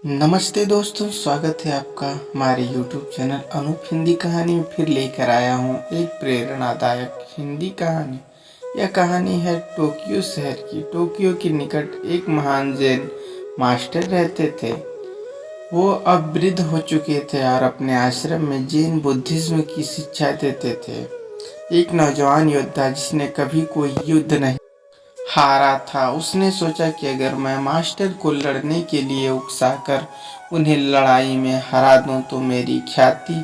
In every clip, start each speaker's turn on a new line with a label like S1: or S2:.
S1: नमस्ते दोस्तों, स्वागत है आपका हमारे YouTube चैनल अनूप हिंदी कहानी में। फिर लेकर आया हूँ एक प्रेरणादायक हिंदी कहानी। यह कहानी है टोक्यो शहर की। टोक्यो के निकट एक महान जैन मास्टर रहते थे। वो अब वृद्ध हो चुके थे और अपने आश्रम में जैन बुद्धिज्म की शिक्षा देते थे। एक नौजवान योद्धा जिसने कभी कोई युद्ध नहीं हारा था, उसने सोचा कि अगर मैं मास्टर को लड़ने के लिए उकसाकर उन्हें लड़ाई में हरा दूं तो मेरी ख्याति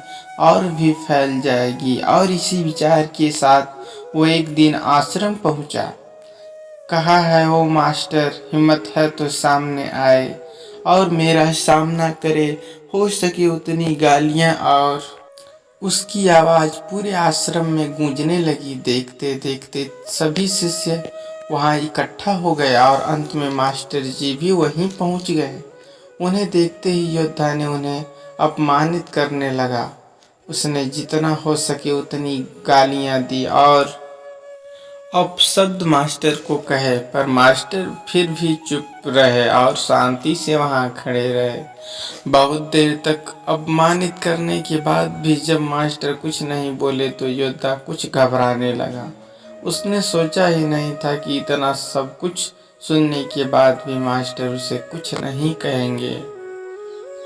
S1: और भी फैल जाएगी। और इसी विचार के साथ वो एक दिन आश्रम पहुंचा। कहा है वो मास्टर, हिम्मत है तो सामने आए और मेरा सामना करे। हो सके उतनी गालियां और उसकी आवाज पूरे आश्रम में गूंजने लगी। देखते देखते सभी शिष्य वहां इकट्ठा हो गया और अंत में मास्टर जी भी वहीं पहुंच गए। उन्हें देखते ही योद्धा ने उन्हें अपमानित करने लगा। उसने जितना हो सके उतनी गालियां दी और अपशब्द मास्टर को कहे, पर मास्टर फिर भी चुप रहे और शांति से वहां खड़े रहे। बहुत देर तक अपमानित करने के बाद भी जब मास्टर कुछ नहीं बोले तो योद्धा कुछ घबराने लगा। उसने सोचा ही नहीं था कि इतना सब कुछ सुनने के बाद भी मास्टर उसे कुछ नहीं कहेंगे।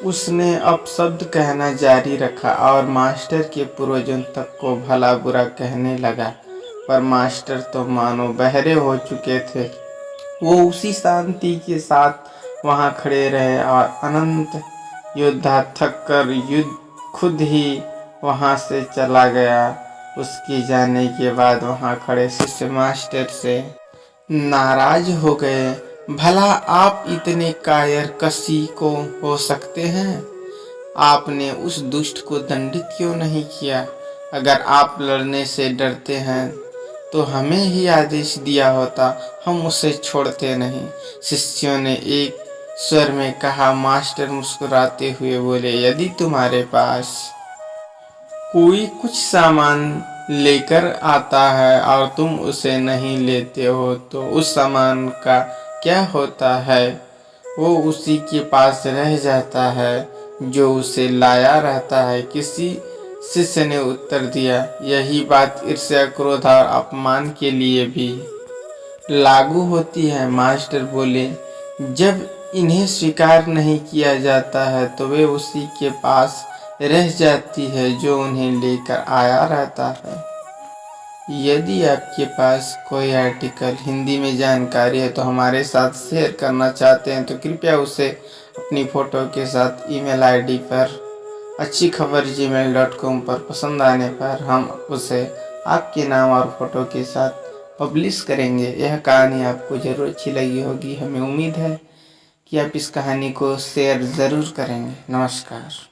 S1: उसने अपशब्द कहना जारी रखा और मास्टर के पूर्वजों तक को भला बुरा कहने लगा, पर मास्टर तो मानो बहरे हो चुके थे। वो उसी शांति के साथ वहां खड़े रहे और अनंत योद्धा थक कर युद्ध खुद ही वहां से चला गया। उसके जाने के बाद वहां खड़े शिष्य मास्टर से नाराज हो गए। भला आप इतने कायर कसी को हो सकते हैं? आपने उस दुष्ट को दंडित क्यों नहीं किया? अगर आप लड़ने से डरते हैं तो हमें ही आदेश दिया होता, हम उसे छोड़ते नहीं। शिष्यों ने एक स्वर में कहा। मास्टर मुस्कुराते हुए बोले, यदि तुम्हारे पास कोई कुछ सामान लेकर आता है और तुम उसे नहीं लेते हो तो उस सामान का क्या होता है? वो उसी के पास रह जाता है जो उसे लाया रहता है। किसी शिष्य ने उत्तर दिया, यही बात ईर्ष्या, क्रोध और अपमान के लिए भी लागू होती है। मास्टर बोले, जब इन्हें स्वीकार नहीं किया जाता है तो वे उसी के पास रह जाती है जो उन्हें लेकर आया रहता है। यदि आपके पास कोई आर्टिकल हिंदी में जानकारी है तो हमारे साथ शेयर करना चाहते हैं तो कृपया उसे अपनी फ़ोटो के साथ ईमेल आईडी पर अच्छीखबर@gmail.com पर पसंद आने पर हम उसे आपके नाम और फ़ोटो के साथ पब्लिश करेंगे। यह कहानी आपको ज़रूर अच्छी लगी होगी। हमें उम्मीद है कि आप इस कहानी को शेयर ज़रूर करेंगे। नमस्कार।